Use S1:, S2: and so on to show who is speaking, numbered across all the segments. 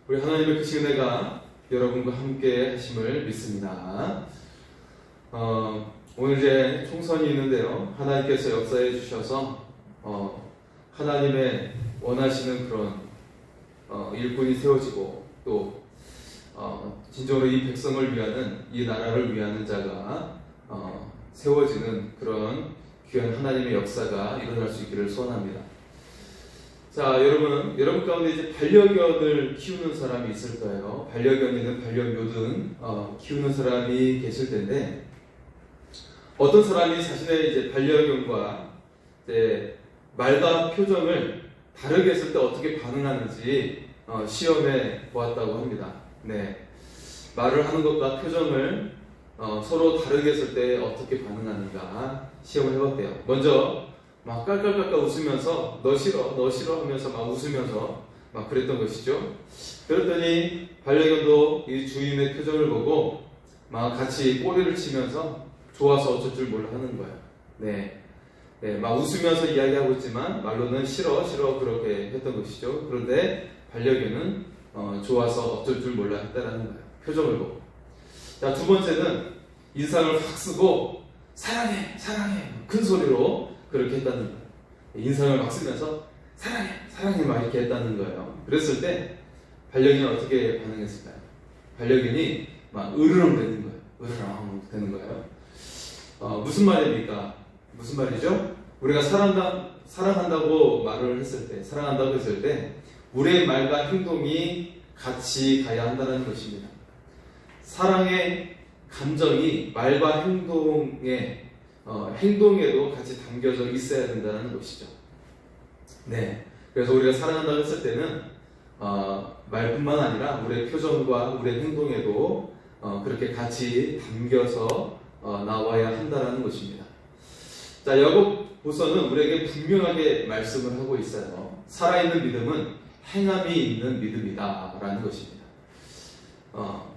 S1: 우리 하나님의 그 은혜가 여러분과 함께 하심을 믿습니다. 오늘 이제 총선이 있는데요. 하나님께서 역사해 주셔서 하나님의 원하시는 그런 일꾼이 세워지고 또 진정으로 이 백성을 위하는, 이 나라를 위하는 자가 세워지는 그런 귀한 하나님의 역사가 일어날 수 있기를 소원합니다. 자, 여러분 가운데 이제 반려견을 키우는 사람이 있을 거예요. 반려견이든 반려묘든 키우는 사람이 계실 텐데, 어떤 사람이 자신의 이제 반려견과 이제 말과 표정을 다르게 했을 때 어떻게 반응하는지 시험해 보았다고 합니다. 네, 말을 하는 것과 표정을 서로 다르게 했을 때 어떻게 반응하는가 시험을 해봤대요. 먼저 막 깔깔깔깔 웃으면서 너 싫어 하면서 막 웃으면서 막 그랬던 것이죠. 그랬더니 반려견도 이 주인의 표정을 보고 막 같이 꼬리를 치면서 좋아서 어쩔 줄 몰라 하는 거예요. 네, 막 웃으면서 이야기하고 있지만 말로는 싫어 그렇게 했던 것이죠. 그런데 반려견은 좋아서 어쩔 줄 몰라 했다라는 거예요. 표정을 보고. 자, 두 번째는 인상을 확 쓰고 사랑해 큰 소리로 그렇게 했다는 거예요. 인상을 막 쓰면서 사랑해 막 이렇게 했다는 거예요. 그랬을 때 반려견이 어떻게 반응했을까요? 반려견이 막 으르렁 되는 거예요. 으르렁 되는 거예요. 무슨 말입니까? 무슨 말이죠? 우리가 사랑한다고 말을 했을 때, 사랑한다고 했을 때 우리의 말과 행동이 같이 가야 한다는 것입니다. 사랑의 감정이 말과 행동에도 같이 담겨져 있어야 된다는 것이죠. 네, 그래서 우리가 사랑한다고 했을 때는 말뿐만 아니라 우리의 표정과 우리의 행동에도 그렇게 같이 담겨서 나와야 한다는 것입니다. 자, 야고보서는 우리에게 분명하게 말씀을 하고 있어요. 살아있는 믿음은 행함이 있는 믿음이다 라는 것입니다.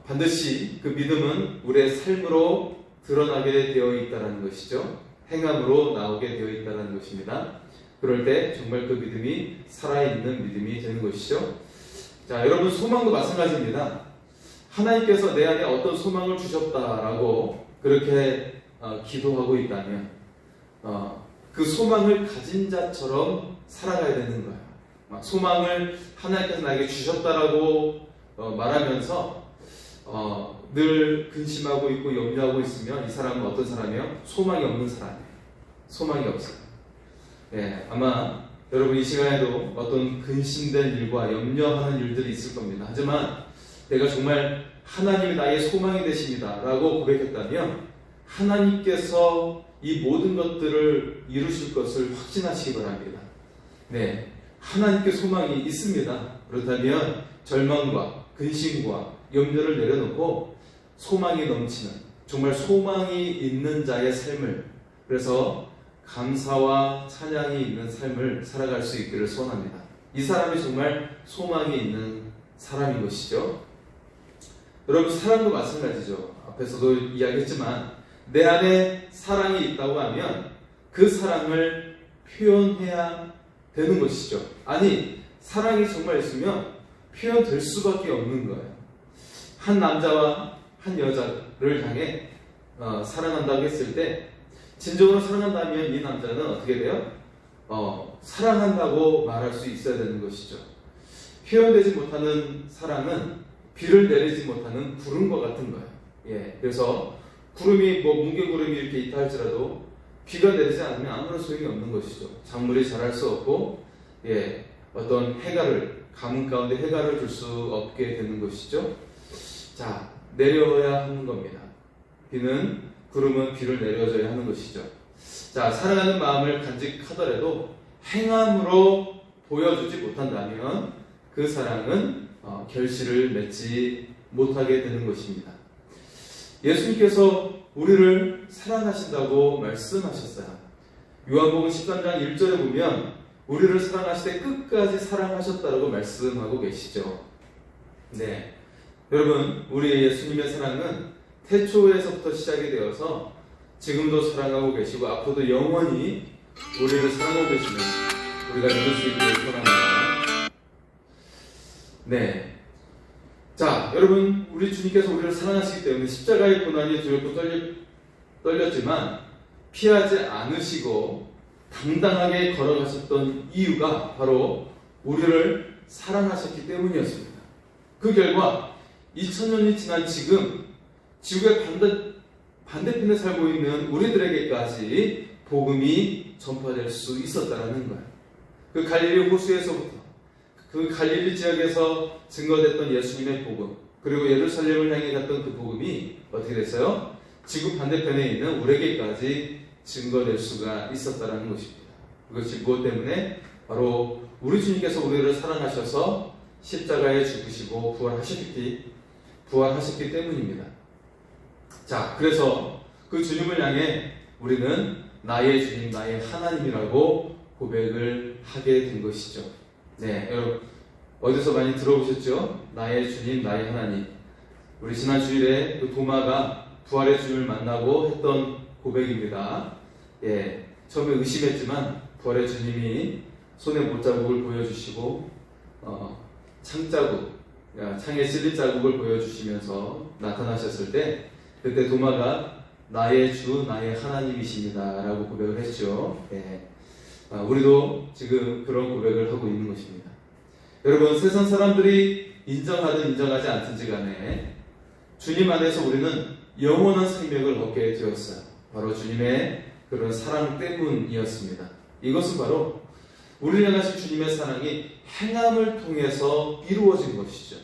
S1: 반드시 그 믿음은 우리의 삶으로 드러나게 되어 있다는 것이죠. 행함으로 나오게 되어 있다는 것입니다. 그럴 때 정말 그 믿음이 살아있는 믿음이 되는 것이죠. 자, 여러분, 소망도 마찬가지입니다. 하나님께서 내 안에 어떤 소망을 주셨다라고 그렇게 기도하고 있다면 그 소망을 가진 자처럼 살아가야 되는 거예요. 소망을 하나님께서 나에게 주셨다라고 말하면서 늘 근심하고 있고 염려하고 있으면 이 사람은 어떤 사람이에요? 소망이 없는 사람이에요. 소망이 없어요. 네, 아마 여러분 이 시간에도 어떤 근심된 일과 염려하는 일들이 있을 겁니다. 하지만 내가 정말 하나님이 나의 소망이 되십니다 라고 고백했다면 하나님께서 이 모든 것들을 이루실 것을 확신하시기 바랍니다. 네, 하나님께 소망이 있습니다. 그렇다면 절망과 근심과 염려를 내려놓고 소망이 넘치는, 정말 소망이 있는 자의 삶을, 그래서 감사와 찬양이 있는 삶을 살아갈 수 있기를 소원합니다. 이 사람이 정말 소망이 있는 사람인 것이죠. 여러분, 사랑도 마찬가지죠. 앞에서도 이야기했지만 내 안에 사랑이 있다고 하면 그 사랑을 표현해야 되는 것이죠. 아니, 사랑이 정말 있으면 표현될 수밖에 없는 거예요. 한 남자와 한 여자를 향해 사랑한다고 했을 때, 진정으로 사랑한다면 이 남자는 어떻게 돼요? 사랑한다고 말할 수 있어야 되는 것이죠. 표현되지 못하는 사랑은 비를 내리지 못하는 구름과 같은 거예요. 예, 그래서 구름이 뭉게구름이 이렇게 있다 할지라도 비가 내리지 않으면 아무런 소용이 없는 것이죠. 작물이 자랄 수 없고, 예, 어떤 가뭄 가운데 해갈을 줄 수 없게 되는 것이죠. 자, 내려야 하는 겁니다. 구름은 비를 내려줘야 하는 것이죠. 자, 사랑하는 마음을 간직하더라도 행함으로 보여주지 못한다면 그 사랑은 결실을 맺지 못하게 되는 것입니다. 예수님께서 우리를 사랑하신다고 말씀하셨어요. 요한복음 13장 1절에 보면 우리를 사랑하실 때 끝까지 사랑하셨다고 말씀하고 계시죠. 네, 여러분, 우리 예수님의 사랑은 태초에서부터 시작이 되어서 지금도 사랑하고 계시고 앞으로도 영원히 우리를 사랑하고 계시는 우리가 믿을 수 있기를 소원합니다. 네, 자, 여러분, 우리 주님께서 우리를 사랑하시기 때문에 십자가의 고난이 두렵고 떨렸지만 피하지 않으시고 당당하게 걸어가셨던 이유가 바로 우리를 사랑하셨기 때문이었습니다. 그 결과 2000년이 지난 지금 지구의 반대편에 살고 있는 우리들에게까지 복음이 전파될 수 있었다는 거예요. 그 갈릴리 호수에서부터 그 갈릴리 지역에서 증거됐던 예수님의 복음, 그리고 예루살렘을 향해 갔던 그 복음이 어떻게 됐어요? 지구 반대편에 있는 우리에게까지 증거될 수가 있었다는 것입니다. 그것이 무엇 때문에? 바로 우리 주님께서 우리를 사랑하셔서 십자가에 죽으시고 부활하셨기 때문입니다. 자, 그래서 그 주님을 향해 우리는 나의 주님, 나의 하나님이라고 고백을 하게 된 것이죠. 네, 여러분 어디서 많이 들어보셨죠? 나의 주님, 나의 하나님. 우리 지난 주일에 그 도마가 부활의 주님을 만나고 했던 고백입니다. 예, 처음에 의심했지만 부활의 주님이 손에 못자국을 보여주시고 창에 찔린 자국을 보여주시면서 나타나셨을 때 그때 도마가 나의 주, 나의 하나님이십니다 라고 고백을 했죠. 예. 우리도 지금 그런 고백을 하고 있는 것입니다. 여러분, 세상 사람들이 인정하든 인정하지 않든지 간에 주님 안에서 우리는 영원한 생명을 얻게 되었어요. 바로 주님의 그런 사랑 때문이었습니다. 이것은 바로 우리를 향하신 주님의 사랑이 행함을 통해서 이루어진 것이죠.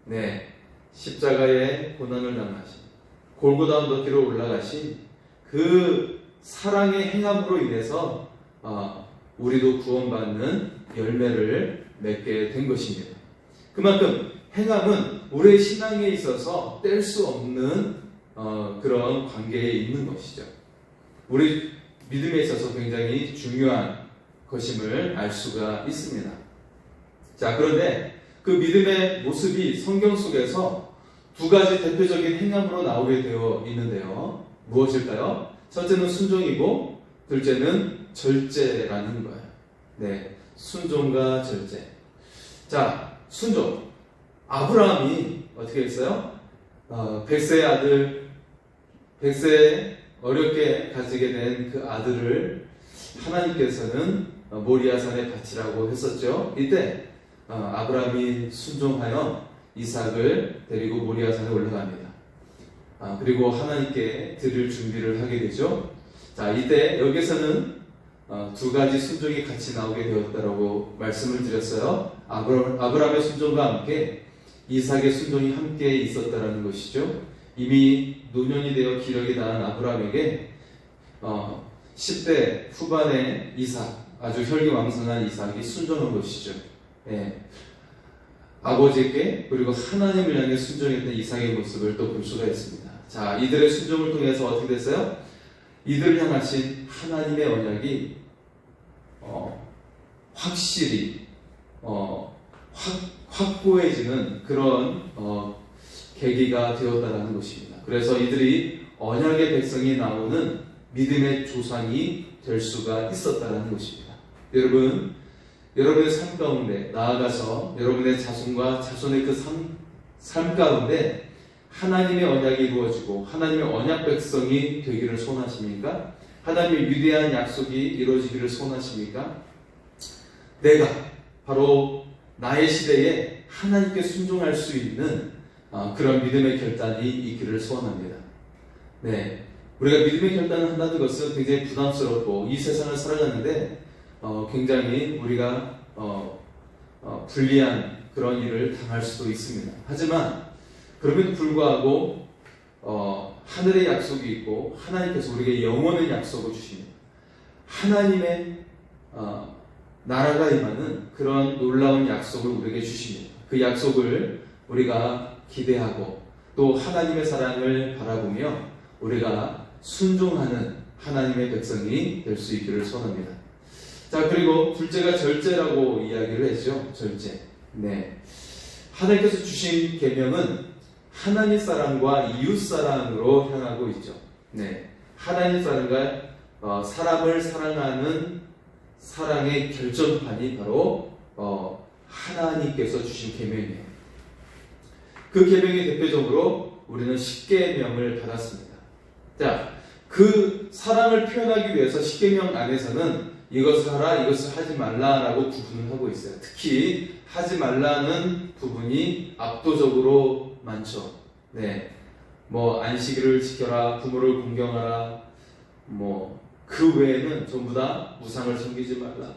S1: 네, 십자가의 고난을 당하신, 골고다 언덕길로 올라가신 그 사랑의 행함으로 인해서 우리도 구원받는 열매를 맺게 된 것입니다. 그만큼 행함은 우리의 신앙에 있어서 뗄 수 없는 그런 관계에 있는 것이죠. 우리 믿음에 있어서 굉장히 중요한 것임을 알 수가 있습니다. 자, 그런데 그 믿음의 모습이 성경 속에서 두 가지 대표적인 행함으로 나오게 되어 있는데요. 무엇일까요? 첫째는 순종이고 둘째는 절제라는 거예요. 네, 순종과 절제. 자, 순종. 아브라함이 어떻게 했어요? 100세의 아들, 100세에 어렵게 가지게 된 그 아들을 하나님께서는 모리아산에 바치라고 했었죠. 이때 아브라함이 순종하여 이삭을 데리고 모리아산에 올라갑니다. 그리고 하나님께 드릴 준비를 하게 되죠. 자, 이때 여기서는 두 가지 순종이 같이 나오게 되었다라고 말씀을 드렸어요. 아브라함의 순종과 함께 이삭의 순종이 함께 있었다라는 것이죠. 이미 노년이 되어 기력이 다한 아브라함에게 10대 후반의 이삭, 아주 혈기왕성한 이삭이 순종한 것이죠. 예. 아버지께 그리고 하나님을 향해 순종했던 이삭의 모습을 또 볼 수가 있습니다. 자, 이들의 순종을 통해서 어떻게 됐어요? 이들을 향하신 하나님의 언약이 확실히 확고해지는 그런 계기가 되었다는 것입니다. 그래서 이들이 언약의 백성이 나오는 믿음의 조상이 될 수가 있었다는 것입니다. 여러분, 여러분의 삶 가운데 나아가서 여러분의 자손과 자손의 그 삶 가운데 하나님의 언약이 이루어지고 하나님의 언약 백성이 되기를 소원하십니까? 하나님의 위대한 약속이 이루어지기를 소원하십니까? 내가 바로 나의 시대에 하나님께 순종할 수 있는 그런 믿음의 결단이 있기를 소원합니다. 네, 우리가 믿음의 결단을 한다는 것은 굉장히 부담스럽고 이 세상을 살아가는데 굉장히 우리가 불리한 그런 일을 당할 수도 있습니다. 하지만 그럼에도 불구하고 하늘의 약속이 있고 하나님께서 우리에게 영원한 약속을 주십니다. 하나님의 나라가 임하는 그런 놀라운 약속을 우리에게 주십니다. 그 약속을 우리가 기대하고 또 하나님의 사랑을 바라보며 우리가 순종하는 하나님의 백성이 될 수 있기를 소원합니다. 자, 그리고 둘째가 절제라고 이야기를 했죠. 절제. 네, 하나님께서 주신 계명은 하나님 사랑과 이웃 사랑으로 향하고 있죠. 네, 하나님 사랑과 사람을 사랑하는 사랑의 결정판이 바로 하나님께서 주신 계명이에요. 그 계명의 대표적으로 우리는 십계명을 받았습니다. 자, 그 사랑을 표현하기 위해서 십계명 안에서는 이것을 하라, 이것을 하지 말라라고 구분을 하고 있어요. 특히 하지 말라는 부분이 압도적으로 많죠. 네, 뭐 안식일을 지켜라, 부모를 공경하라, 뭐 그 외에는 전부 다 우상을 섬기지 말라.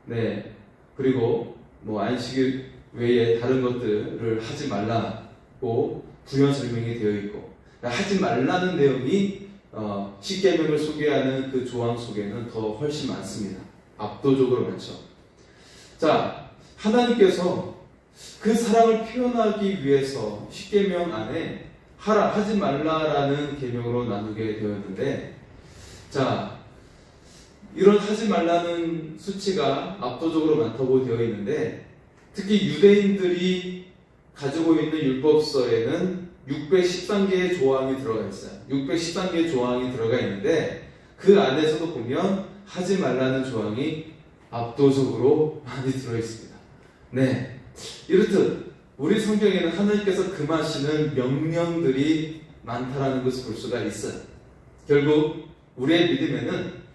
S1: 네, 그리고 뭐 안식일 외에 다른 것들을 하지 말라고 부연 설명이 되어 있고, 하지 말라는 내용이 십계명을 소개하는 그 조항 속에는 더 훨씬 많습니다. 압도적으로 많죠. 자, 하나님께서 그 사랑을 표현하기 위해서 십계명 안에 하라, 하지 말라라는 계명으로 나누게 되었는데, 자, 이런 하지 말라는 수치가 압도적으로 많다고 되어 있는데, 특히 유대인들이 가지고 있는 율법서에는 613개의 조항이 들어가 있어요. 613개의 조항이 들어가 있는데, 그 안에서도 보면 하지 말라는 조항이 압도적으로 많이 들어 있습니다. 네, 이렇듯 우리 성경에는 하나님께서 금하시는 명령들이 많다라는 것을 볼 수가 있어요. 결국 우리의 믿음에는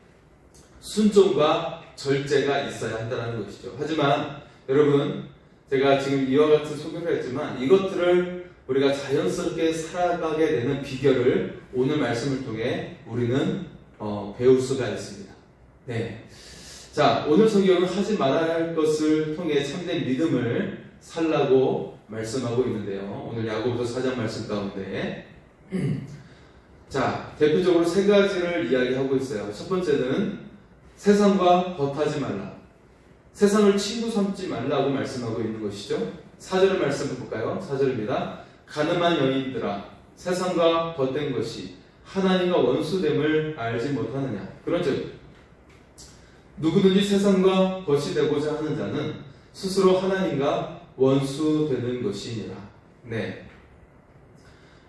S1: 순종과 절제가 있어야 한다는 것이죠. 하지만 여러분, 제가 지금 이와 같은 소개를 했지만 이것들을 우리가 자연스럽게 살아가게 되는 비결을 오늘 말씀을 통해 우리는 배울 수가 있습니다. 네, 자, 오늘 성경은 하지 말아야 할 것을 통해 참된 믿음을 살라고 말씀하고 있는데요. 오늘 야고보서 4장 말씀 가운데 자, 대표적으로 세 가지를 이야기하고 있어요. 첫 번째는 세상과 겉하지 말라. 세상을 친구 삼지 말라고 말씀하고 있는 것이죠. 4절의 말씀을 볼까요? 4절입니다. 가늠한 여인들아, 세상과 겉된 것이 하나님과 원수됨을 알지 못하느냐. 그런즉 누구든지 세상과 겉이 되고자 하는 자는 스스로 하나님과 원수되는 것이니라. 네,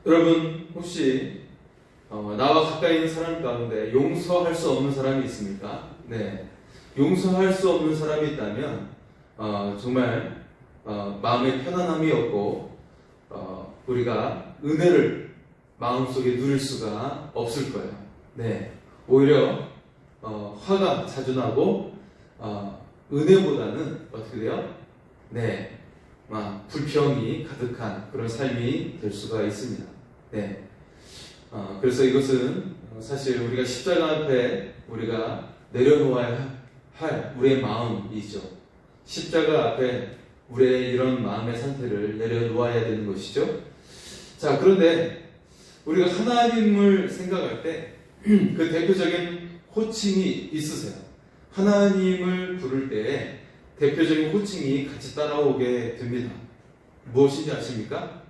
S1: 여러분, 혹시 나와 가까이 있는 사람 가운데 용서할 수 없는 사람이 있습니까? 네, 용서할 수 없는 사람이 있다면 정말 마음에 편안함이 없고 우리가 은혜를 마음속에 누릴 수가 없을 거예요. 네, 오히려 화가 자주 나고 은혜보다는 어떻게 돼요? 네, 불평이 가득한 그런 삶이 될 수가 있습니다. 네, 그래서 이것은 사실 우리가 십자가 앞에 우리가 내려놓아야 할 우리의 마음이죠. 십자가 앞에 우리의 이런 마음의 상태를 내려놓아야 되는 것이죠. 자, 그런데 우리가 하나님을 생각할 때 그 대표적인 호칭이 있으세요. 하나님을 부를 때 대표적인 호칭이 같이 따라오게 됩니다. 무엇인지 아십니까?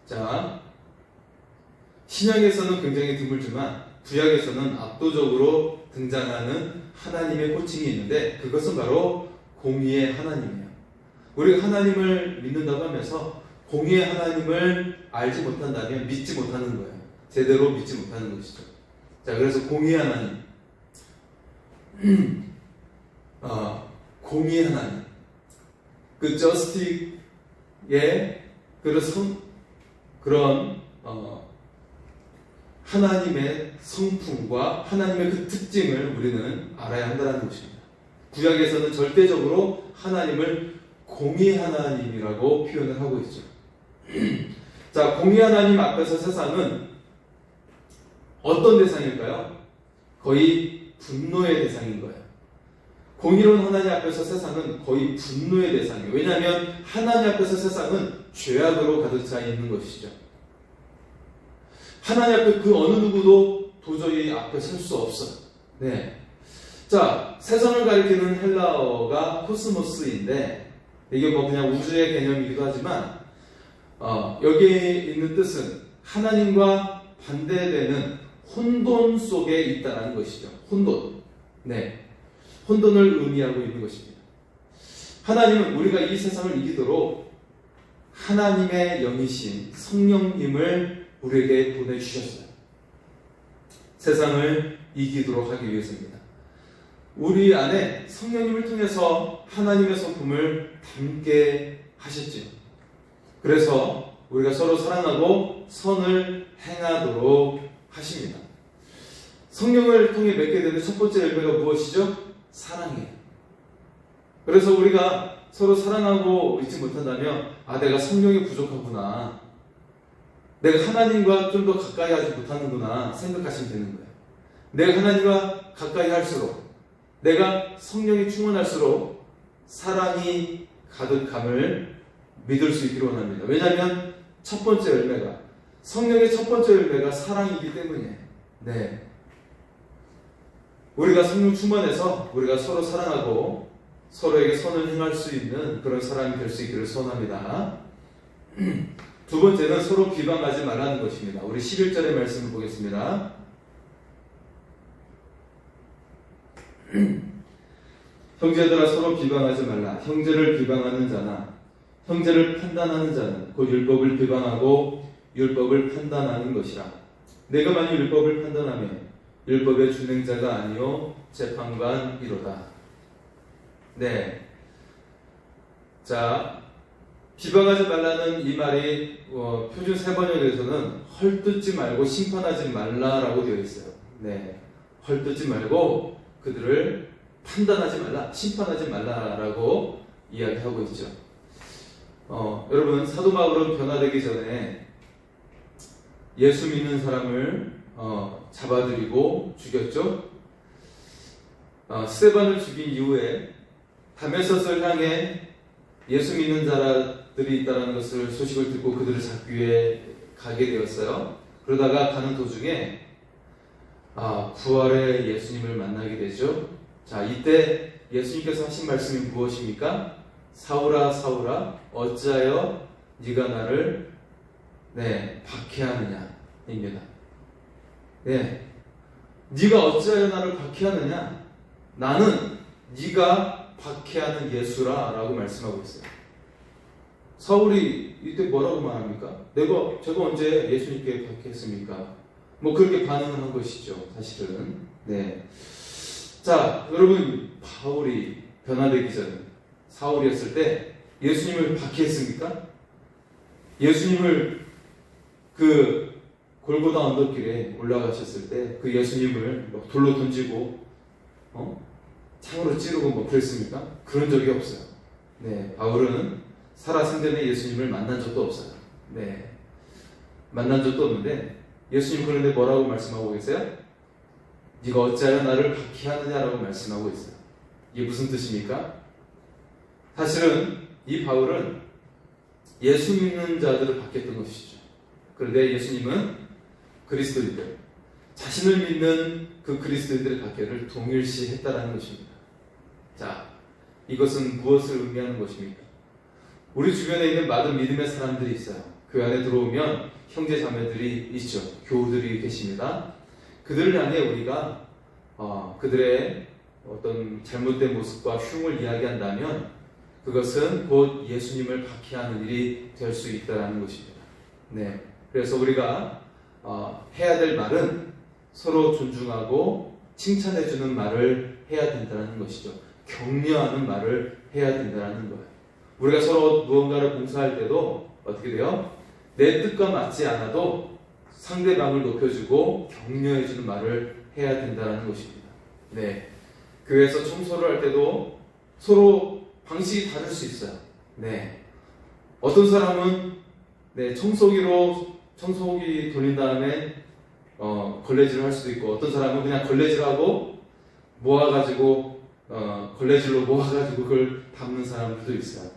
S1: 자, 신약에서는 굉장히 드물지만 구약에서는 압도적으로 등장하는 하나님의 호칭이 있는데, 그것은 바로 공의의 하나님이에요. 우리가 하나님을 믿는다고 하면서 공의의 하나님을 알지 못한다면 믿지 못하는 거예요. 제대로 믿지 못하는 것이죠. 자, 그래서 공의의 하나님, 공의의 하나님, 그 저스틱의 그런 하나님의 성품과 하나님의 그 특징을 우리는 알아야 한다는 것입니다. 구약에서는 절대적으로 하나님을 공의 하나님이라고 표현을 하고 있죠. 자, 공의 하나님 앞에서 세상은 어떤 대상일까요? 거의 분노의 대상인 거예요. 공의로운 하나님 앞에서 세상은 거의 분노의 대상이에요. 왜냐하면 하나님 앞에서 세상은 죄악으로 가득 차 있는 것이죠. 하나님 앞에 그 어느 누구도 도저히 앞에 설 수 없어요. 네. 자, 세상을 가리키는 헬라어가 코스모스인데, 이게 뭐 그냥 우주의 개념이기도 하지만 여기에 있는 뜻은 하나님과 반대되는 혼돈 속에 있다는 것이죠. 혼돈. 네, 혼돈을 의미하고 있는 것입니다. 하나님은 우리가 이 세상을 이기도록 하나님의 영이신 성령님을 우리에게 보내주셨어요. 세상을 이기도록 하기 위해서입니다. 우리 안에 성령님을 통해서 하나님의 성품을 담게 하셨죠. 그래서 우리가 서로 사랑하고 선을 행하도록 하십니다. 성령을 통해 맺게 되는 첫 번째 열매가 무엇이죠? 사랑이에요. 그래서 우리가 서로 사랑하고 있지 못한다면 내가 성령이 부족하구나, 내가 하나님과 좀 더 가까이 하지 못하는구나 생각하시면 되는 거예요. 내가 하나님과 가까이 할수록, 내가 성령이 충만할수록 사랑이 가득함을 믿을 수 있기를 원합니다. 왜냐하면 첫 번째 열매가, 성령의 첫 번째 열매가 사랑이기 때문이에요. 네. 우리가 성령 충만해서 우리가 서로 사랑하고 서로에게 선을 행할 수 있는 그런 사람이 될 수 있기를 소원합니다. 두 번째는 서로 비방하지 말라는 것입니다. 우리 11절의 말씀을 보겠습니다. 형제들아 서로 비방하지 말라. 형제를 비방하는 자나 형제를 판단하는 자는 곧 율법을 비방하고 율법을 판단하는 것이라. 내가 만일 율법을 판단하면 율법의 준행자가 아니요 재판관이로다. 네. 자, 비방하지 말라는 이 말이 표준 세번역에서는 헐뜯지 말고 심판하지 말라라고 되어 있어요. 네. 헐뜯지 말고 그들을 판단하지 말라, 심판하지 말라라고 이야기하고 있죠. 여러분, 사도 바울은 변화되기 전에 예수 믿는 사람을 잡아들이고 죽였죠. 스데반을 죽인 이후에 다메섹을 향해 예수 믿는 자들이 있다는 것을 소식을 듣고 그들을 잡기 위해 가게 되었어요. 그러다가 가는 도중에 부활의 예수님을 만나게 되죠. 자, 이때 예수님께서 하신 말씀이 무엇입니까? 사울아 사울아 어찌하여 네가 나를 박해하느냐 입니다. 네, 네가 어찌하여 나를 박해하느냐? 나는 네가 박해하는 예수라 라고 말씀하고 있어요. 사울이 이때 뭐라고 말합니까? 제가 언제 예수님께 박해했습니까? 뭐 그렇게 반응을 한 것이죠, 사실은. 네. 자, 여러분, 바울이 변화되기 전에 사울이었을 때 예수님을 박해했습니까? 예수님을 그 골고다 언덕길에 올라가셨을 때 그 예수님을 돌로 던지고 창으로 찌르고 뭐 그랬습니까? 그런 적이 없어요. 네, 바울은 살아생전에 예수님을 만난 적도 없어요. 네, 만난 적도 없는데 예수님 그런데 뭐라고 말씀하고 계세요? 네가 어찌하여 나를 박해하느냐라고 말씀하고 있어요. 이게 무슨 뜻입니까? 사실은 이 바울은 예수 믿는 자들을 박했던 것이죠. 그런데 예수님은 그리스도인들, 자신을 믿는 그 그리스도인들의 박해를 동일시했다라는 것입니다. 자, 이것은 무엇을 의미하는 것입니까? 우리 주변에 있는 많은 믿음의 사람들이 있어요. 그 안에 들어오면 형제 자매들이 있죠. 교우들이 계십니다. 그들을 향해 우리가 그들의 어떤 잘못된 모습과 흉을 이야기한다면 그것은 곧 예수님을 박해하는 일이 될 수 있다는 것입니다. 네, 그래서 우리가 해야 될 말은 서로 존중하고 칭찬해주는 말을 해야 된다는 것이죠. 격려하는 말을 해야 된다는 거예요. 우리가 서로 무언가를 봉사할 때도 어떻게 돼요? 내 뜻과 맞지 않아도 상대방을 높여주고 격려해주는 말을 해야 된다는 것입니다. 네, 교회에서 청소를 할 때도 서로 방식이 다를 수 있어요. 네, 어떤 사람은 청소기 돌린 다음에 걸레질을 할 수도 있고, 어떤 사람은 그냥 걸레질하고 모아가지고 걸레질로 모아가지고 그걸 담는 사람들도 있어요.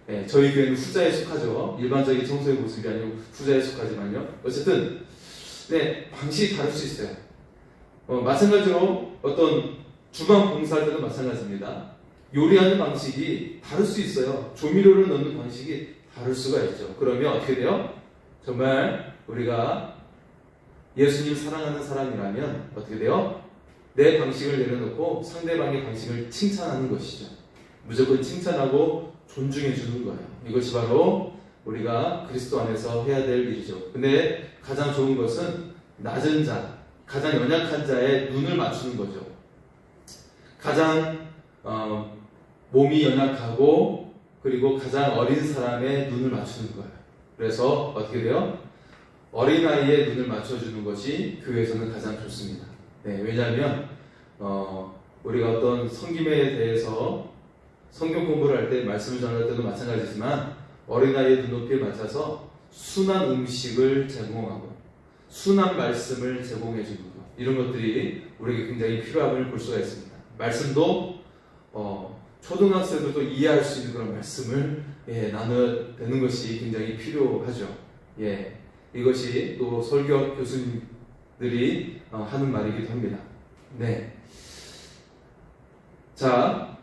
S1: 네, 저희 교회는 후자에 속하죠. 일반적인 청소의 모습이 아니고 후자에 속하지만요. 어쨌든 방식이 다를 수 있어요. 마찬가지로 어떤 주방 봉사할 때도 마찬가지입니다. 요리하는 방식이 다를 수 있어요. 조미료를 넣는 방식이 다를 수가 있죠. 그러면 어떻게 돼요? 정말 우리가 예수님 사랑하는 사람이라면 어떻게 돼요? 내 방식을 내려놓고 상대방의 방식을 칭찬하는 것이죠. 무조건 칭찬하고 존중해 주는 거예요. 이것이 바로 우리가 그리스도 안에서 해야 될 일이죠. 근데 가장 좋은 것은 낮은 자, 가장 연약한 자의 눈을 맞추는 거죠. 가장 몸이 연약하고 그리고 가장 어린 사람의 눈을 맞추는 거예요. 그래서 어떻게 돼요? 어린아이의 눈을 맞춰주는 것이 교회에서는 가장 좋습니다. 네, 왜냐하면 우리가 어떤 섬김에 대해서 성경 공부를 할 때, 말씀을 전할 때도 마찬가지지만 어린아이의 눈높이에 맞춰서 순한 음식을 제공하고 순한 말씀을 제공해 주는 것, 이런 것들이 우리에게 굉장히 필요함을 볼 수가 있습니다. 말씀도 초등학생들도 이해할 수 있는 그런 말씀을 나눠내는 것이 굉장히 필요하죠. 이것이 또 설교 교수님들이 하는 말이기도 합니다. 네. 자,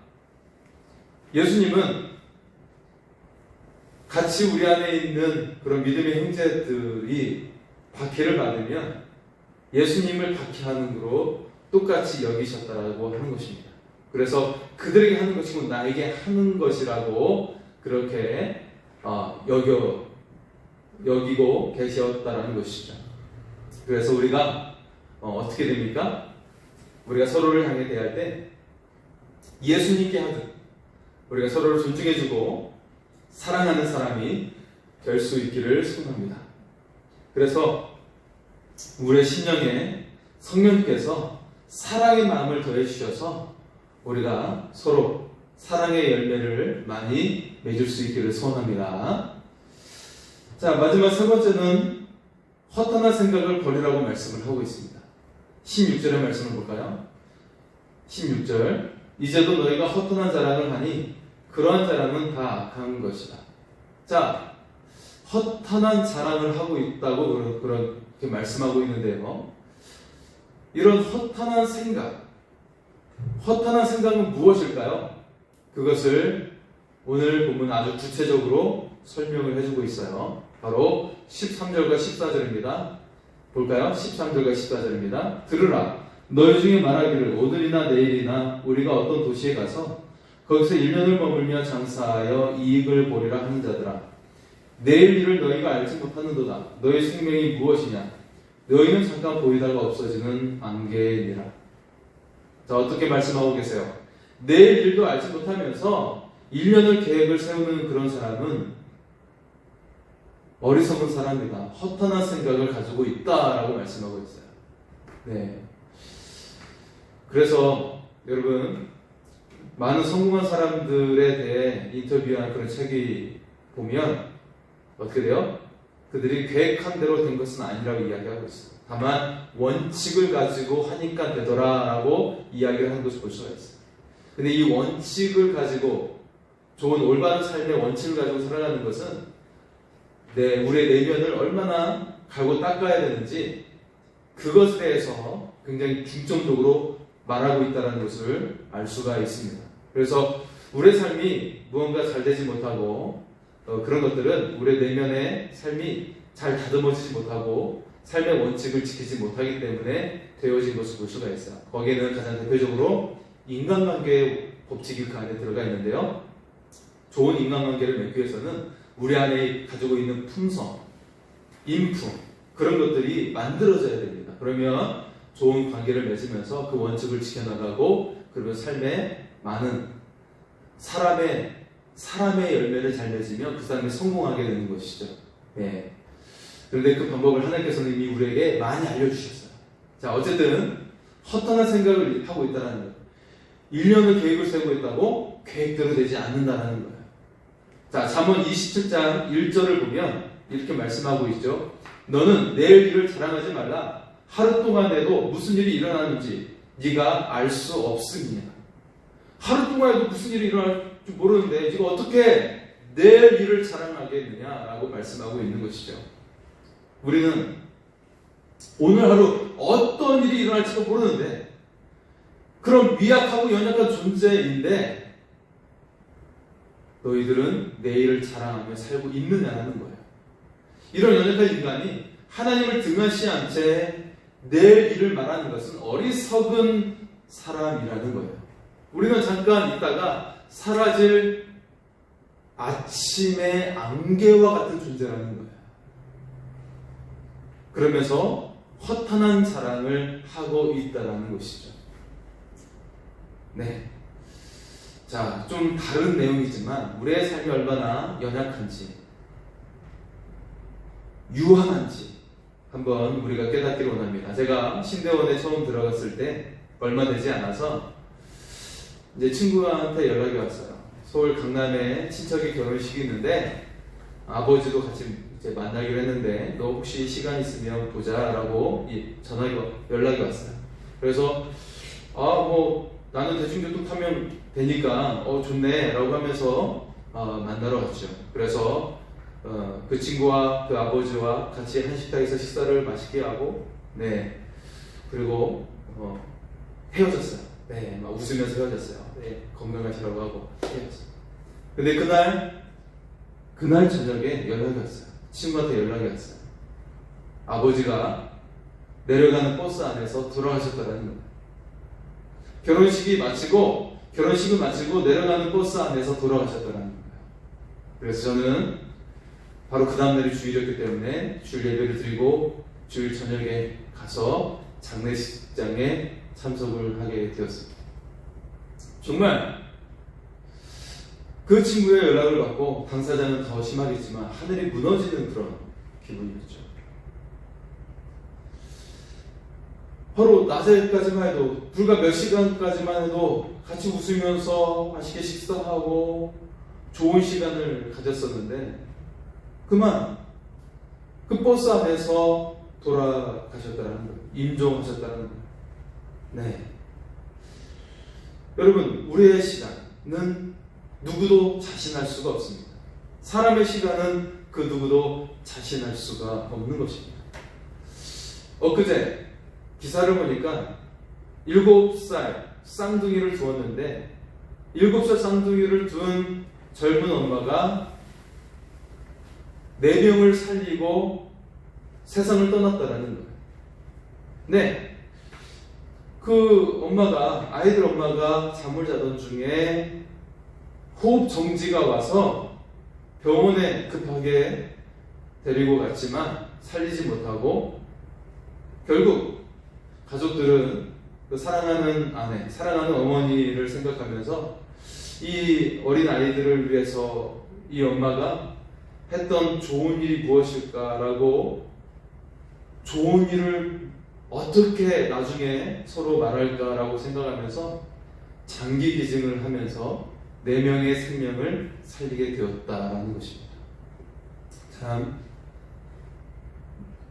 S1: 예수님은 같이 우리 안에 있는 그런 믿음의 형제들이 박해를 받으면 예수님을 박해하는 거로 똑같이 여기셨다라고 하는 것입니다. 그래서 그들에게 하는 것이고 나에게 하는 것이라고 그렇게 여기고 계셨다라는 것이죠. 그래서 우리가 어떻게 됩니까? 우리가 서로를 향해 대할 때 예수님께 하듯 우리가 서로를 존중해주고 사랑하는 사람이 될 수 있기를 소원합니다. 그래서 우리의 심령에 성령께서 사랑의 마음을 더해 주셔서 우리가 서로 사랑의 열매를 많이 맺을 수 있기를 소원합니다. 자, 마지막 세 번째는 허탄한 생각을 버리라고 말씀을 하고 있습니다. 16절의 말씀을 볼까요? 16절, 이제도 너희가 허탄한 자랑을 하니 그러한 자랑은 다 악한 것이다. 자, 허탄한 자랑을 하고 있다고 그렇게 말씀하고 있는데요. 이런 허탄한 생각은 무엇일까요? 그것을 오늘 보면 아주 구체적으로 설명을 해주고 있어요. 바로 13절과 14절입니다. 볼까요? 13절과 14절입니다. 들으라. 너희 중에 말하기를 오늘이나 내일이나 우리가 어떤 도시에 가서 거기서 1년을 머물며 장사하여 이익을 보리라 하는 자들아, 내일 일을 너희가 알지 못하는도다. 너희 생명이 무엇이냐? 너희는 잠깐 보이다가 없어지는 안개니라. 자, 어떻게 말씀하고 계세요? 내일 일도 알지 못하면서 1년을 계획을 세우는 그런 사람은 어리석은 사람이다. 허탄한 생각을 가지고 있다라고 말씀하고 있어요. 네. 그래서 여러분, 많은 성공한 사람들에 대해 인터뷰한 그런 책이 보면 어떻게 돼요? 그들이 계획한 대로 된 것은 아니라고 이야기하고 있어요. 다만 원칙을 가지고 하니까 되더라라고 이야기를 하는 것을 볼 수가 있어요. 근데 이 원칙을 가지고 좋은 올바른 삶의 원칙을 가지고 살아가는 것은 우리의 내면을 얼마나 갈고 닦아야 되는지 그것에 대해서 굉장히 중점적으로 말하고 있다는 것을 알 수가 있습니다. 그래서 우리의 삶이 무언가 잘 되지 못하고 그런 것들은 우리의 내면의 삶이 잘 다듬어지지 못하고 삶의 원칙을 지키지 못하기 때문에 되어진 것을 볼 수가 있어요. 거기에는 가장 대표적으로 인간관계의 법칙이 그 안에 들어가 있는데요. 좋은 인간관계를 맺기 위해서는 우리 안에 가지고 있는 품성, 인품, 그런 것들이 만들어져야 됩니다. 그러면 좋은 관계를 맺으면서 그 원칙을 지켜나가고 그러면 삶에 많은 사람의 열매를 잘 맺으면 그 사람이 성공하게 되는 것이죠. 네. 그런데 그 방법을 하나님께서는 이미 우리에게 많이 알려주셨어요. 자, 어쨌든 허탄한 생각을 하고 있다는 거예요. 1년을 계획을 세우고 있다고 계획대로 되지 않는다는 거예요. 자, 잠언 27장 1절을 보면 이렇게 말씀하고 있죠. 너는 내일 일을 자랑하지 말라. 하루 동안에도 무슨 일이 일어나는지 네가 알 수 없음이냐. 하루 동안에도 무슨 일이 일어날 줄 모르는데 네가 어떻게 내일 일을 자랑하겠느냐라고 말씀하고 있는 것이죠. 우리는 오늘 하루 어떤 일이 일어날지도 모르는데 그런 미약하고 연약한 존재인데 너희들은 내일을 자랑하며 살고 있느냐는 거예요. 이런 연약한 인간이 하나님을 등한시 한 채 내일 일을 말하는 것은 어리석은 사람이라는 거예요. 우리는 잠깐 있다가 사라질 아침의 안개와 같은 존재라는 거예요. 그러면서 허탄한 자랑을 하고 있다는 것이죠. 네. 자, 좀 다른 내용이지만 우리의 삶이 얼마나 연약한지 유한한지 한번 우리가 깨닫기를 원합니다. 제가 신대원에 처음 들어갔을 때 얼마 되지 않아서 이제 친구한테 연락이 왔어요. 서울 강남에 친척이 결혼식이 있는데 아버지도 같이 이제 만나기로 했는데 너 혹시 시간 있으면 보자라고 연락이 왔어요. 그래서 뭐 나는 대중교통 타면 되니까 좋네라고 하면서 만나러 갔죠. 그래서 그 친구와 그 아버지와 같이 한식당에서 식사를 맛있게 하고 그리고 헤어졌어요. 막 웃으면서 헤어졌어요. 건강하시라고 하고 헤어졌어요. 근데 그날 저녁에 연락이 왔어요. 친구한테 연락이 왔어요. 아버지가 내려가는 버스 안에서 돌아가셨다는 거예요. 결혼식을 마치고 내려가는 버스 안에서 돌아가셨다는 거예요. 그래서 저는 바로 그 다음날이 주일이었기 때문에 주일 예배를 드리고 주일 저녁에 가서 장례식장에 참석을 하게 되었습니다. 정말 그 친구의 연락을 받고 당사자는 더 심하겠지만 하늘이 무너지는 그런 기분이었죠. 바로 낮에까지만 해도 불과 몇 시간까지만 해도 같이 웃으면서 맛있게 식사하고 좋은 시간을 가졌었는데 그만 그 버스 안에서 돌아가셨다는 거예요. 임종하셨다는 거예요. 여러분, 우리의 시간은 누구도 자신할 수가 없습니다. 사람의 시간은 그 누구도 자신할 수가 없는 것입니다. 엊그제 기사를 보니까 7살 쌍둥이를 두었는데 7살 쌍둥이를 둔 젊은 엄마가 4명을 살리고 세상을 떠났다는 거예요. 그 아이들 엄마가 잠을 자던 중에 호흡 정지가 와서 병원에 급하게 데리고 갔지만 살리지 못하고 결국 가족들은 그 사랑하는 아내, 사랑하는 어머니를 생각하면서 이 어린 아이들을 위해서 이 엄마가 했던 좋은 일이 무엇일까라고 좋은 일을 어떻게 나중에 서로 말할까라고 생각하면서 장기 기증을 하면서 4명의 생명을 살리게 되었다라는 것입니다. 참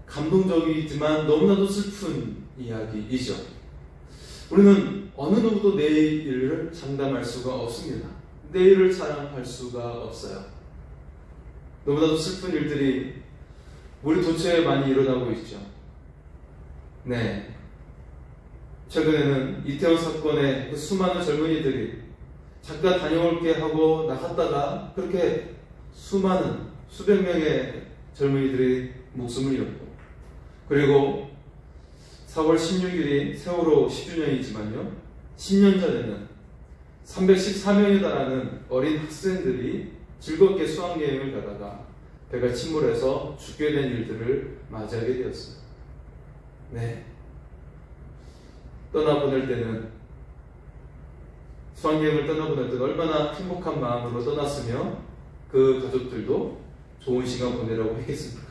S1: 감동적이지만 너무나도 슬픈 이야기이죠. 우리는 어느 누구도 내일을 장담할 수가 없습니다. 내일을 장담할 수가 없어요. 너무나도 슬픈 일들이 우리 도처에 많이 일어나고 있죠. 최근에는 이태원 사건의 그 수많은 젊은이들이 잠깐 다녀올게 하고 나갔다가 그렇게 수백 명의 젊은이들이 목숨을 잃었고, 그리고 4월 16일이 세월호 10주년이지만요 10년 전에는 314명에 달하는 어린 학생들이 즐겁게 수학여행을 가다가 배가 침몰해서 죽게 된 일들을 맞이하게 되었어요. 떠나보낼 때는, 수학여행을 떠나보낼 때는 얼마나 행복한 마음으로 떠났으며 그 가족들도 좋은 시간 보내라고 했겠습니까?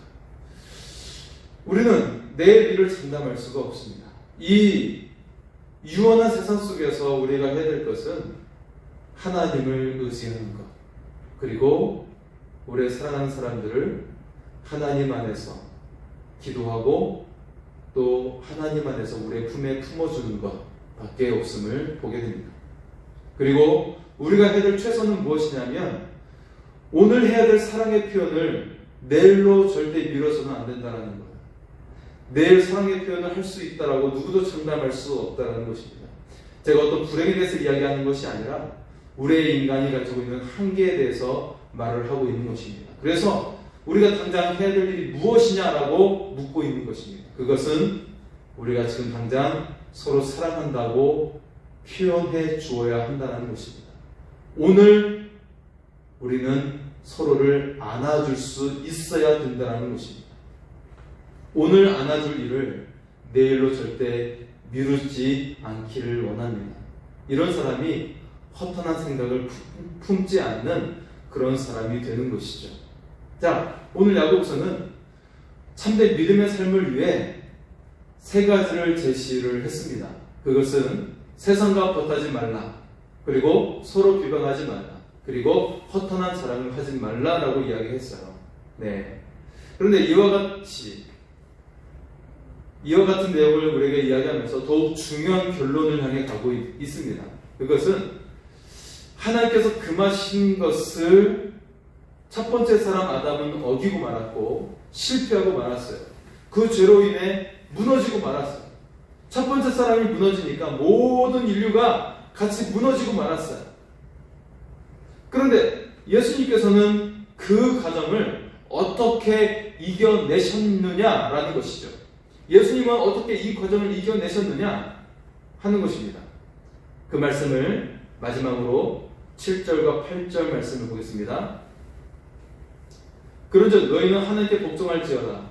S1: 우리는 내일 일을 장담할 수가 없습니다. 이 유한한 세상 속에서 우리가 해야 될 것은 하나님을 의지하는 것, 그리고 우리의 사랑하는 사람들을 하나님 안에서 기도하고 또 하나님 안에서 우리의 품에 품어주는 것 밖에 없음을 보게 됩니다. 그리고 우리가 해야 될 최선은 무엇이냐면 오늘 해야 될 사랑의 표현을 내일로 절대 미뤄서는 안 된다는 거예요. 내일 사랑의 표현을 할 수 있다라고 누구도 장담할 수 없다는 것입니다. 제가 어떤 불행에 대해서 이야기하는 것이 아니라 우리의 인간이 가지고 있는 한계에 대해서 말을 하고 있는 것입니다. 그래서 우리가 당장 해야 될 일이 무엇이냐라고 묻고 있는 것입니다. 그것은 우리가 지금 당장 서로 사랑한다고 표현해 주어야 한다는 것입니다. 오늘 우리는 서로를 안아줄 수 있어야 된다는 것입니다. 오늘 안아줄 일을 내일로 절대 미루지 않기를 원합니다. 이런 사람이 허탄한 생각을 품지 않는 그런 사람이 되는 것이죠. 자, 오늘 야고보서는 참된 믿음의 삶을 위해 세 가지를 제시를 했습니다. 그것은 세상과 벗하지 말라, 그리고 서로 비방하지 말라, 그리고 허탄한 자랑을 하지 말라라고 이야기했어요. 네. 그런데 이와 같은 내용을 우리에게 이야기하면서 더욱 중요한 결론을 향해 가고 있습니다. 그것은 하나님께서 금하신 것을 첫 번째 사람 아담은 어기고 말았고 실패하고 말았어요. 그 죄로 인해 무너지고 말았어요. 첫 번째 사람이 무너지니까 모든 인류가 같이 무너지고 말았어요. 그런데 예수님께서는 그 과정을 어떻게 이겨내셨느냐라는 것이죠. 예수님은 어떻게 이 과정을 이겨내셨느냐 하는 것입니다. 그 말씀을 마지막으로 7절과 8절 말씀을 보겠습니다. 그런즉 너희는 하나님께 복종할지어다.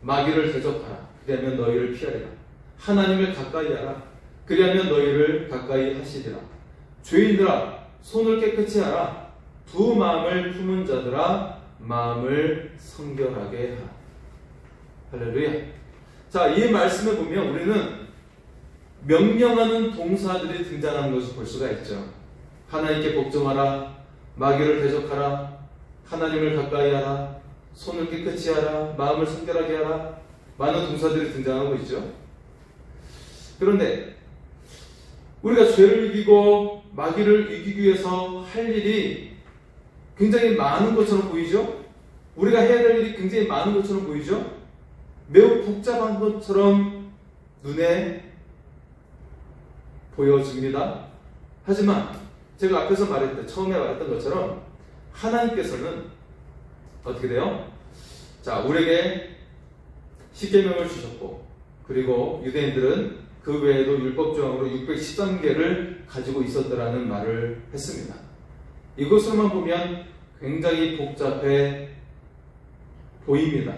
S1: 마귀를 대적하라. 그리하면 너희를 피하리라. 하나님을 가까이 하라. 그리하면 너희를 가까이 하시리라. 죄인들아, 손을 깨끗이 하라. 두 마음을 품은 자들아, 마음을 성결하게 하라. 할렐루야. 자, 이 말씀을 보면 우리는 명령하는 동사들이 등장하는 것을 볼 수가 있죠. 하나님께 복종하라, 마귀를 대적하라, 하나님을 가까이 하라, 손을 깨끗이 하라, 마음을 성결하게 하라. 많은 동사들이 등장하고 있죠. 그런데 우리가 죄를 이기고 마귀를 이기기 위해서 할 일이 굉장히 많은 것처럼 보이죠? 우리가 해야 될 일이 굉장히 많은 것처럼 보이죠? 매우 복잡한 것처럼 눈에 보여집니다. 하지만 제가 앞에서 처음에 말했던 것처럼 하나님께서는 어떻게 돼요? 자, 우리에게 십계명을 주셨고, 그리고 유대인들은 그 외에도 율법조항으로 613개를 가지고 있었다라는 말을 했습니다. 이것으로만 보면 굉장히 복잡해 보입니다.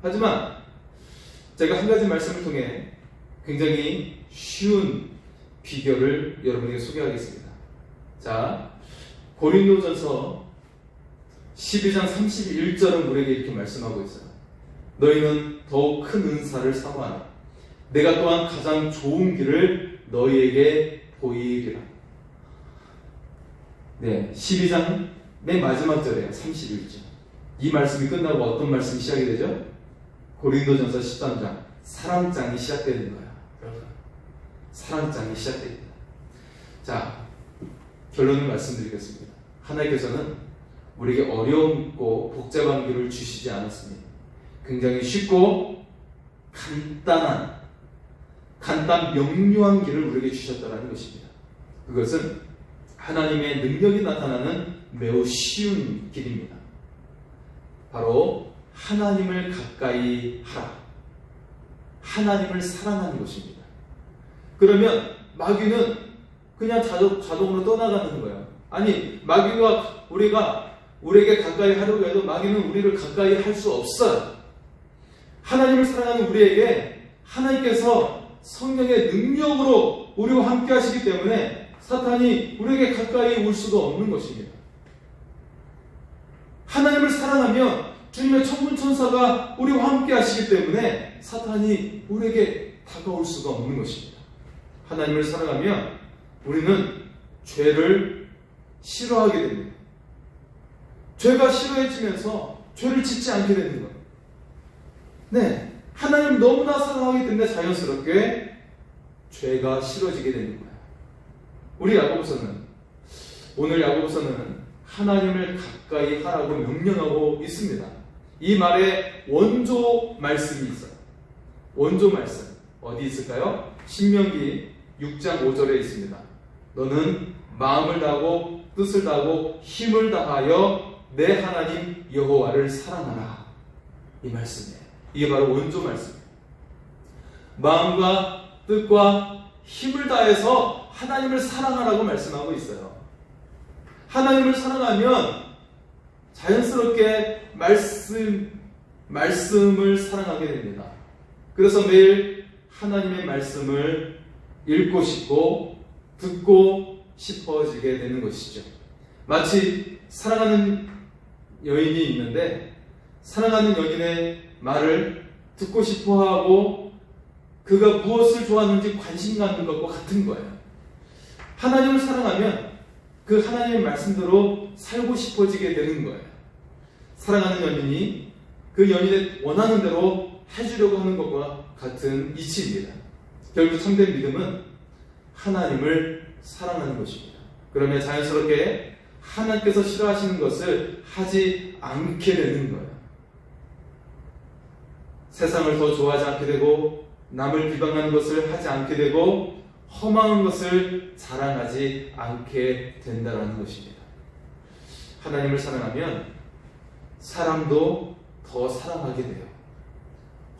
S1: 하지만 제가 한 가지 말씀을 통해 굉장히 쉬운 비결을 여러분에게 소개하겠습니다. 자, 고린도전서 12장 31절은 우리에게 이렇게 말씀하고 있어요. 너희는 더욱 큰 은사를 사모하라. 내가 또한 가장 좋은 길을 너희에게 보이리라. 네, 12장 맨 마지막 절이에요. 31절. 이 말씀이 끝나고 어떤 말씀이 시작이 되죠? 고린도전서 13장 사랑장이 시작되는 거야. 여러분, 사랑장이 시작됩니다. 자, 결론을 말씀드리겠습니다. 하나님께서는 우리에게 어려움고 복잡한 길을 주시지 않았습니다. 굉장히 쉽고 간단 명료한 길을 우리에게 주셨다는 것입니다. 그것은 하나님의 능력이 나타나는 매우 쉬운 길입니다. 바로 하나님을 가까이 하라. 하나님을 사랑하는 것입니다. 그러면 마귀는 그냥 자동으로 떠나가는 거예요. 아니, 마귀가 우리에게 가까이 하려고 해도 마귀는 우리를 가까이 할 수 없어요. 하나님을 사랑하는 우리에게 하나님께서 성령의 능력으로 우리와 함께 하시기 때문에 사탄이 우리에게 가까이 올 수가 없는 것입니다. 하나님을 사랑하면 주님의 천군천사가 우리와 함께 하시기 때문에 사탄이 우리에게 다가올 수가 없는 것입니다. 하나님을 사랑하면 우리는 죄를 싫어하게 됩니다. 죄가 싫어해지면서 죄를 짓지 않게 되는 거예요. 네, 하나님을 너무나 사랑하기 때문에 자연스럽게 죄가 싫어지게 되는 거예요. 오늘 야고보서는 하나님을 가까이 하라고 명령하고 있습니다. 이 말에 원조 말씀이 있어요. 원조 말씀 어디 있을까요? 신명기 6장 5절에 있습니다. 너는 마음을 다하고 뜻을 다하고 힘을 다하여 내 하나님 여호와를 사랑하라. 이 말씀이에요. 이게 바로 원조 말씀이에요. 마음과 뜻과 힘을 다해서 하나님을 사랑하라고 말씀하고 있어요. 하나님을 사랑하면 자연스럽게 말씀을 사랑하게 됩니다. 그래서 매일 하나님의 말씀을 읽고 싶고 듣고 싶어지게 되는 것이죠. 마치 사랑하는 여인이 있는데 사랑하는 연인의 말을 듣고 싶어하고 그가 무엇을 좋아하는지 관심 갖는 것과 같은 거예요. 하나님을 사랑하면 그 하나님의 말씀대로 살고 싶어지게 되는 거예요. 사랑하는 연인이 그 연인의 원하는 대로 해주려고 하는 것과 같은 이치입니다. 결국 참된 믿음은 하나님을 사랑하는 것입니다. 그러면 자연스럽게 하나님께서 싫어하시는 것을 하지 않게 되는 거예요. 세상을 더 좋아하지 않게 되고 남을 비방하는 것을 하지 않게 되고 험한 것을 자랑하지 않게 된다는 것입니다. 하나님을 사랑하면 사람도 더 사랑하게 돼요.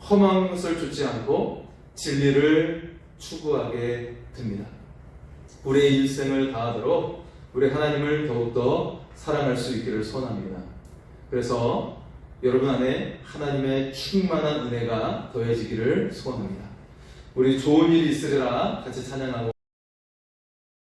S1: 험한 것을 좇지 않고 진리를 추구하게 됩니다. 우리의 일생을 다하도록 우리 하나님을 더욱더 사랑할 수 있기를 소원합니다. 그래서 여러분 안에 하나님의 충만한 은혜가 더해지기를 소원합니다. 우리 좋은 일이 있으리라 같이 찬양하고